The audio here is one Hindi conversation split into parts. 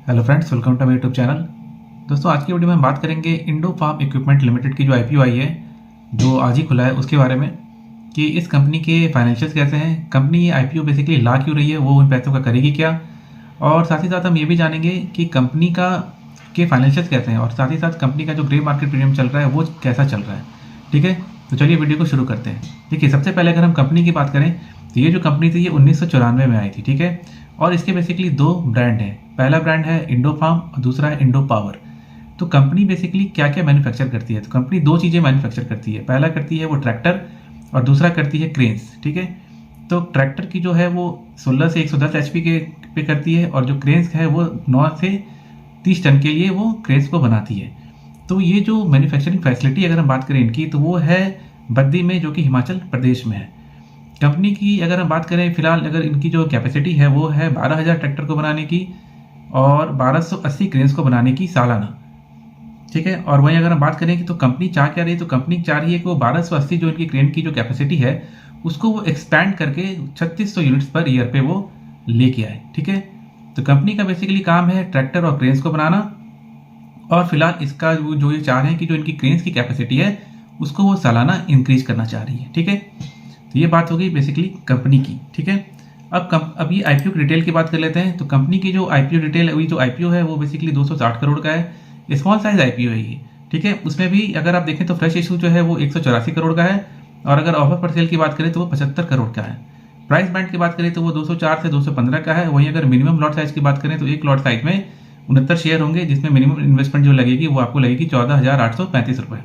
Hello friends, welcome to my YouTube channel. दोस्तों, आज की वीडियो में हम बात करेंगे इंडो फार्म इक्विपमेंट लिमिटेड की जो आईपीओ आई है, जो आज ही खुला है, उसके बारे में कि इस कंपनी के फाइनेंशियल्स कैसे हैं, कंपनी ये आईपीओ बेसिकली ला क्यों रही है, वो उन पैसों का करेगी क्या, और साथ ही साथ हम ये भी जानेंगे कि कंपनी का के फाइनेंशियल्स कैसे हैं, और साथ ही साथ कंपनी का जो ग्रे मार्केट प्रीमियम चल रहा है वो कैसा चल रहा है। ठीक है, तो चलिए वीडियो को शुरू करते हैं। देखिए, सबसे पहले अगर हम कंपनी की बात करें तो ये जो कंपनी थी ये 1994 में आई थी। ठीक है, और इसके बेसिकली दो ब्रांड हैं। पहला ब्रांड है इंडो फार्म और दूसरा है इंडो पावर। तो कंपनी बेसिकली क्या क्या मैन्युफैक्चर करती है, तो कंपनी दो चीज़ें मैन्युफैक्चर करती है। पहला करती है वो ट्रैक्टर और दूसरा करती है क्रेन्स। ठीक है, तो ट्रैक्टर की जो है वो 16 से 110 एचपी के पे करती है, और जो क्रेन्स है वो 9 से 30 टन के लिए वो क्रेन्स को बनाती है। तो ये जो मैन्युफैक्चरिंग फैसिलिटी अगर हम बात करें इनकी, तो वो है बद्दी में, जो कि हिमाचल प्रदेश में है। कंपनी की अगर हम बात करें फिलहाल, अगर इनकी जो कैपेसिटी है वो है 12,000 ट्रैक्टर को बनाने की और 1280 क्रेन्स को बनाने की सालाना। ठीक है, और वहीं अगर हम बात करें कि तो कंपनी चाह क्या रही है, तो कंपनी चाह रही है कि वो 1280 जो इनकी क्रेन की जो कैपेसिटी है उसको वो एक्सपैंड करके 3600 यूनिट्स पर ईयर पे वो लेके आए। ठीक है, तो कंपनी का बेसिकली काम है ट्रैक्टर और क्रेन्स को बनाना, और फिलहाल इसका जो ये चाह रहे हैं कि जो इनकी क्रेन्स की कैपेसिटी है उसको वो सालाना इंक्रीज करना चाह रही है। ठीक है, तो ये बात हो गई बेसिकली कंपनी की। ठीक है, अब ये आईपीओ की डिटेल की बात कर लेते हैं। तो कंपनी की जो आईपीओ डिटेल, अभी जो आईपीओ है वो बेसिकली 260 करोड़ का है। स्मॉल साइज आईपीओ है ये। ठीक है, उसमें भी अगर आप देखें तो फ्रेश इशू जो है वो 184 करोड़ का है, और अगर ऑफर पर सेल की बात करें तो वो 75 करोड़ का है। प्राइस बैंड की बात करें तो वो 204 से 215 का है। वहीं अगर मिनिमम लॉट साइज की बात करें तो एक लॉट साइज में 69 शेयर होंगे, जिसमें मिनिमम इन्वेस्टमेंट जो लगेगी वो आपको लगेगी 14,835 रुपये।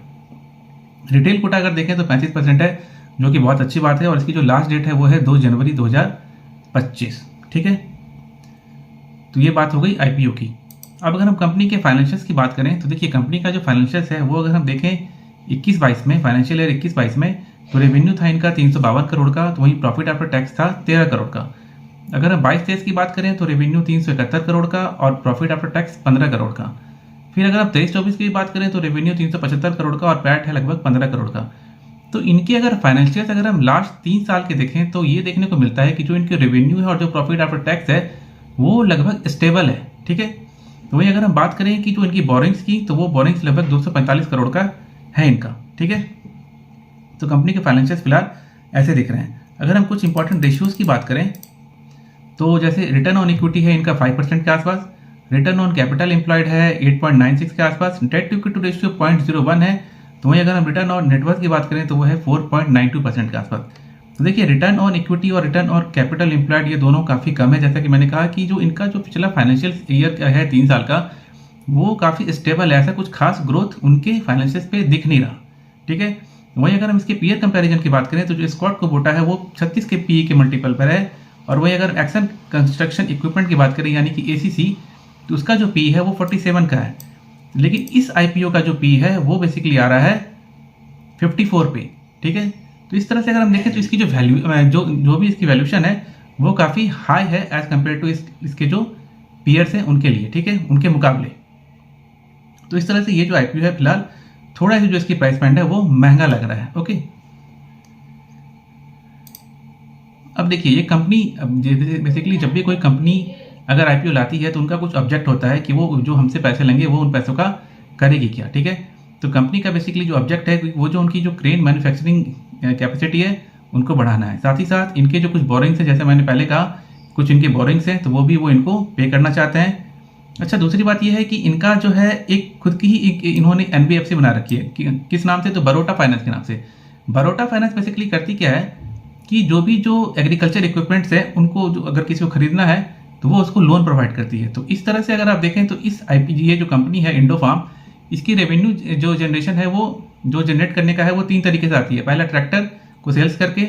रिटेल कोटा अगर देखें तो 35% है, जो कि बहुत अच्छी बात है, और इसकी जो लास्ट डेट है वो है 2 जनवरी 2025। ठीक है, तो ये बात हो गई आईपीओ की। अब अगर हम कंपनी के फाइनेंशियल्स की बात करें तो देखिए, कंपनी का जो फाइनेंशियल्स है वो अगर हम देखें 21-22 में, फाइनेंशियल ईयर 21-22 में, तो रेवेन्यू था इनका 352 करोड़ का, तो वहीं प्रॉफिट आफ्टर टैक्स था 13 करोड़ का। अगर हम 22-23 की बात करें तो रेवेन्यू 371 करोड़ का और प्रॉफिट आफ्टर टैक्स 15 करोड़ का। फिर अगर आप 23-24 की बात करें तो रेवेन्यू 375 करोड़ का और पैट है लगभग 15 करोड़ का। तो इनके अगर फाइनेंशियल्स अगर हम लास्ट 3 साल के देखें तो ये देखने को मिलता है कि जो इनके रेवेन्यू है और जो प्रॉफिट आफ्टर टैक्स है वो लगभग स्टेबल है। ठीक है, तो वही अगर हम बात करें कि जो इनकी बोरिंग्स की, तो वो बोरिंग्स लगभग 245 करोड़ का है इनका। ठीक है, तो कंपनी के फाइनेंशियल्स फिलहाल ऐसे दिख रहे हैं। अगर हम कुछ इंपॉर्टेंट रेशियोज की बात करें तो जैसे रिटर्न ऑन इक्विटी है इनका 5% के आसपास, रिटर्न ऑन कैपिटल एम्प्लॉयड है 8.96 के आसपास, डेट टू इक्विटी रेशियो 0.01 है। तो वहीं अगर हम रिटर्न ऑन नेटवर्थ की बात करें तो वो है 4.92% के आसपास। तो देखिए, रिटर्न ऑन इक्विटी और रिटर्न ऑन कैपिटल एम्प्लॉयड ये दोनों काफ़ी कम है। जैसा कि मैंने कहा कि जो इनका जो पिछला फाइनेंशियल ईयर है 3 साल का, वो काफ़ी स्टेबल है, ऐसा कुछ खास ग्रोथ उनके फाइनेंशियल्स पे दिख नहीं रहा। ठीक है, वहीं अगर हम इसके पीयर कंपैरिजन की बात करें तो जो स्कॉट कोबोटा है वो 36 के पीई के मल्टीपल पर है, और वहीं अगर एक्शन कंस्ट्रक्शन इक्विपमेंट की बात करें यानी कि एसीसी, तो उसका जो पी है वो 47 का है। लेकिन इस आईपीओ का जो पी है वो बेसिकली आ रहा है 54 पे। ठीक है, तो इस तरह से अगर हम देखें तो इसकी जो वैल्यू जो भी इसकी वैल्यूशन है वो काफ़ी हाई है एज कम्पेयर टू इसके जो पीयर्स हैं उनके लिए। ठीक है, उनके मुकाबले। तो इस तरह से ये जो आईपीओ है फिलहाल थोड़ा सा जो इसकी प्राइस बैंड है वो महंगा लग रहा है। ओके, अब देखिए, ये कंपनी बेसिकली जब भी कोई कंपनी अगर आईपीओ लाती है तो उनका कुछ ऑब्जेक्ट होता है कि वो जो हमसे पैसे लेंगे वो उन पैसों का करेगी क्या। ठीक है, तो कंपनी का बेसिकली जो ऑब्जेक्ट है वो जो उनकी जो क्रेन मैन्युफैक्चरिंग कैपेसिटी है उनको बढ़ाना है। साथ ही साथ इनके जो कुछ बोरिंग्स हैं, जैसे मैंने पहले कहा, कुछ इनके बोरिंग्स हैं तो वो भी वो इनको पे करना चाहते हैं। अच्छा, दूसरी बात यह है कि इनका जो है एक खुद की ही इन्होंने एनबीएफसी बना रखी है। किस नाम से, तो बरोटा फाइनेंस के नाम से। बरोटा फाइनेंस बेसिकली करती क्या है कि जो एग्रीकल्चर इक्विपमेंट्स हैं उनको जो अगर किसी को खरीदना है तो वो उसको लोन प्रोवाइड करती है। तो इस तरह से अगर आप देखें तो इस आईपीजीए जो कंपनी है इंडो फार्म, इसकी रेवेन्यू जो जनरेशन है वो जो जनरेट करने का है वो 3 तरीके से आती है। पहला ट्रैक्टर को सेल्स करके,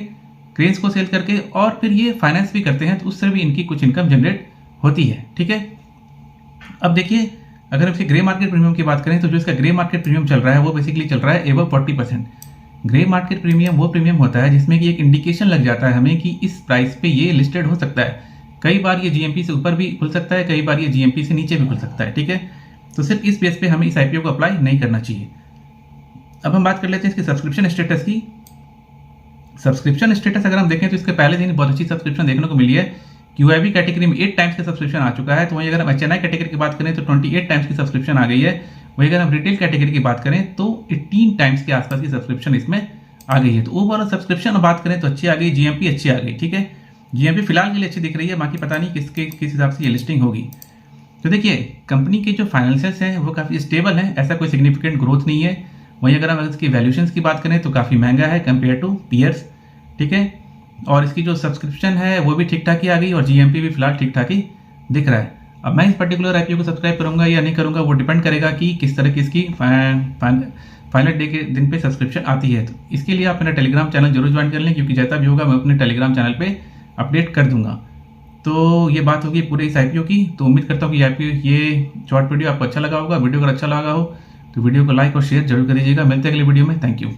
क्रेन्स को सेल्स करके, और फिर ये फाइनेंस भी करते हैं, तो उससे भी इनकी कुछ इनकम जनरेट होती है। ठीक है, अब देखिए, अगर इसके ग्रे मार्केट प्रीमियम की बात करें तो जो इसका ग्रे मार्केट प्रीमियम चल रहा है वो बेसिकली चल रहा है एबव 40%। ग्रे मार्केट प्रीमियम वो प्रीमियम होता है जिसमें कि एक इंडिकेशन लग जाता है हमें कि इस प्राइस पे ये लिस्टेड हो सकता है। कई बार ये जीएमपी से ऊपर भी खुल सकता है, कई बार ये जीएमपी से नीचे भी खुल सकता है। ठीक है, तो सिर्फ इस बेस पे हमें इस आईपीओ को अप्लाई नहीं करना चाहिए। अब हम बात कर लेते हैं इसके सब्सक्रिप्शन स्टेटस की। सब्सक्रिप्शन स्टेटस अगर हम देखें तो इसके पहले दिन बहुत अच्छी सब्सक्रिप्शन देखने को मिली है, QIB कैटेगरी में 8 टाइम्स का सब्सक्रिप्शन आ चुका है। तो वहीं अगर हम HNI कैटेगरी की बात करें तो 28 टाइम्स की सब्सक्रिप्शन आ गई है। वहीं अगर हम रिटेल कैटेगरी की बात करें तो 18 टाइम्स के आसपास की सब्सक्रिप्शन इसमें आ गई है। तो ओवरऑल सब्सक्रिप्शन बात करें तो अच्छी आ गई, GMP अच्छी आ गई, ठीक है। GMP फिलहाल के लिए अच्छी दिख रही है, बाकी पता नहीं किस हिसाब से ये लिस्टिंग होगी। तो देखिए कंपनी के जो फाइनेंशियल्स हैं वो काफ़ी स्टेबल हैं, ऐसा कोई सिग्निफिकेंट ग्रोथ नहीं है। वहीं अगर हम इसकी वैल्यूएशंस की बात करें तो काफ़ी महंगा है कंपेयर टू पीयर्स, ठीक है। और इसकी जो सब्सक्रिप्शन है वो भी ठीक ठाक ही आ गई और GMP भी फिलहाल ठीक ठाक ही दिख रहा है। अब मैं इस पर्टिकुलर IPO को सब्सक्राइब करूंगा या नहीं करूंगा वो डिपेंड करेगा कि किस तरह की इसकी फाइनल डे के दिन पे सब्सक्रिप्शन आती है। तो इसके लिए आप मेरा टेलीग्राम चैनल जरूर ज्वाइन कर लें, क्योंकि जैसा भी होगा मैं अपने टेलीग्राम चैनल पे अपडेट कर दूंगा। तो ये बात होगी पूरे इस IPO की। तो उम्मीद करता हूँ कि IPO ये शॉर्ट वीडियो आपको अच्छा लगा होगा। वीडियो अगर अच्छा लगा हो तो वीडियो को लाइक और शेयर जरूर कर दीजिएगा। मिलते हैं अगले वीडियो में। Thank you.